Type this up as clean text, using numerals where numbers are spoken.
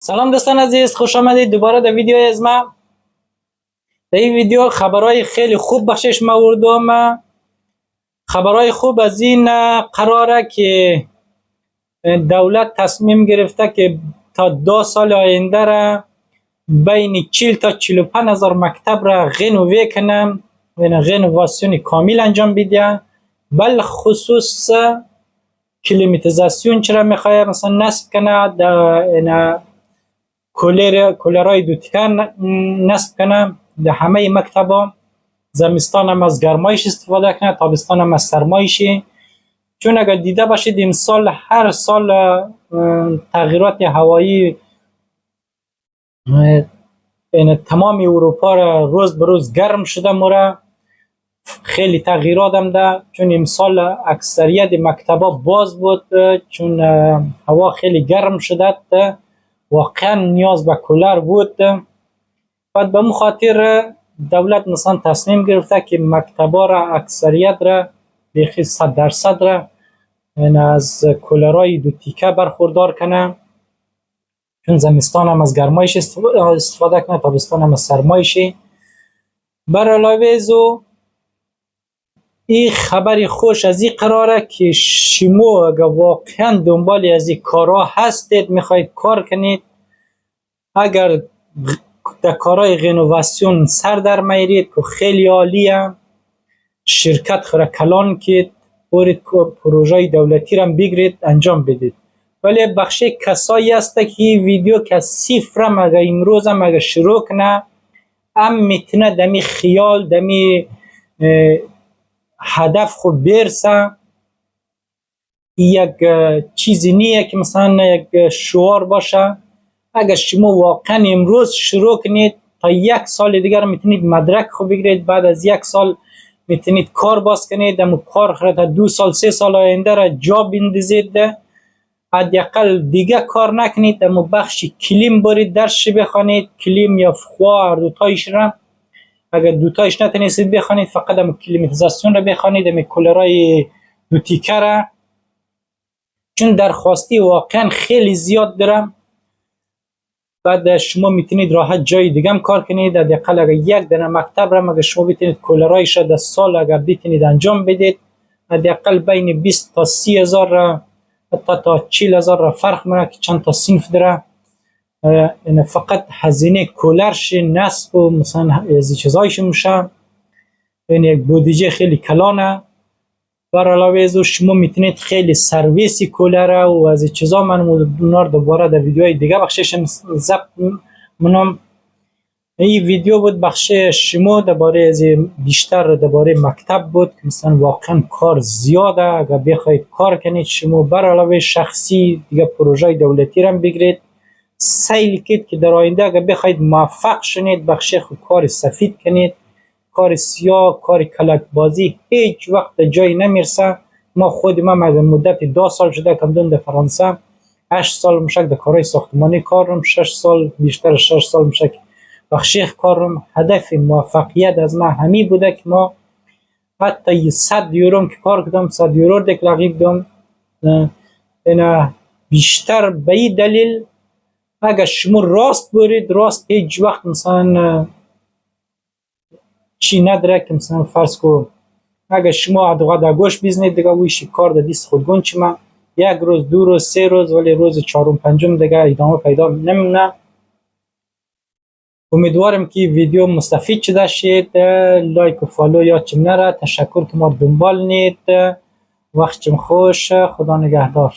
سلام دوستان عزیز، خوش آمدید دوباره در ویدیو از ما. در این ویدیو خبرهای خیلی خوب بخشش موردم. خبرهای خوب از این قراره که دولت تصمیم گرفته که تا 2 سال آینده را بین 40 تا 45 هزار مکتب را رنووی کنم و رنوواسیون کامل انجام بده. بل خصوص کلیماتیزاسیون چرا میخواه مثلا نصب کنه، در کولرهای دو تکه نصب کنه در همه مکتبا. زمستان هم از گرمایش استفاده کنه، تابستان هم از سرمایشی. چون اگر دیده باشید امسال هر سال تغییرات هوایی تمام اروپا را روز به روز گرم شده موره. خیلی تغییرات هم ده، چون امسال اکثریت مکتبا باز بود چون هوا خیلی گرم شده ده. واقعا نیاز به کولر بود. بعد به اون خاطر دولت مثلا تصمیم گرفته که مکتبا را اکثریت را بیخی 100% را از کولرهای دو تیکه برخوردار کنه، چون زمستان هم از گرمایش استفاده کنه، تابستان هم از سرمایشی. بر علاوه ازو این خبری خوش از این قراره که شما اگر واقعا دنبال از این کارها هستید، میخواید کار کنید، اگر در کارهای رنوواسیون سر در میرید که خیلی عالیه، شرکت خورا کلان کید، برید پروژه دولتی را بگیرید انجام بدید. ولی بخشی کسایی هست که این ویدیو که صفر هم اگر امروز هم اگر شروع کنه، هم میتونه دمی خیال دمی هدف خود برسه. یک چیزی نیه که مثلا یک شعار باشه. اگر شما واقعا امروز شروع کنید، تا 1 سال دیگر میتونید مدرک خود بگیرید. بعد از 1 سال میتونید کار باز کنید. اما کار خود تا 2 سال 3 سال آینده را جا بندازید. حداقل دیگه کار نکنید، اما بخش کلیم برید درسش بخوانید، کلیم یا فخوا هر دوتایش را. اگر دوتایش نتونستید بخوانید، فقط هم کلیماتیزاسیون را بخوانید، هم کولرهای دو تیکه را، چون درخواستی واقعا خیلی زیاد دارم. بعد شما میتونید راحت جای دیگه هم کار کنید. حداقل اگر 1 دانه مکتب را اگر شما بتونید کولرایش را در سال اگر بتونید انجام بدید، حداقل بین 20 تا 30 هزار را حتی تا 40 هزار را فرق میکنه که چند تا صنف داره. فقط هزینه کولرش نصب و مثلا از چیزایش میشه، یعنی یک بودجه خیلی کلانه. بر علاوه از شما میتونید خیلی سرویس کولر و از چیزا من اونها دوباره در ویدیوهای دیگه بخشش ضبط منم. این ویدیو بود بخش شما درباره از بیشتر درباره مکتب بود که مثلا واقعا کار زیاده. اگر بخواید کار کنید شما بر علاوه شخصی دیگه پروژه دولتی را بگیرید، سیل کنید که در آینده اگر بخواید موفق شنید بخش خود کار سفید کنید. کار سیاه، کار کلک بازی هیچ وقت جایی نمیرسه. ما خود ما مدت 2 سال شده کمدون در فرانسه، 8 سال میشه در کارهای ساختمانی کارم، 6 سال بیشتر 6 سال میشه بخشیخ کارم. هدف موفقیت از ما همی بوده که ما حتی 100 یورو که کار کردم، 100 یورو دکلاریک دم. اینا بیشتر به این دلیل اگر شما راست برید، راست هیچ وقت مثلا چی نداره که مثلا فرض کو اگر شما ادوغه گوش بیزنید دیگه ویشی کار در دیست خودگون چی ما 1 روز 2 روز 3 روز ولی روز 4 و 5 دیگه ادامه پیدا نمیمونه. امیدوارم که ویدیو مستفید شده شید. لایک و فالو یادتون نره. تشکر که ما دنبال نید. وقتتون خوش. خدا نگهدار.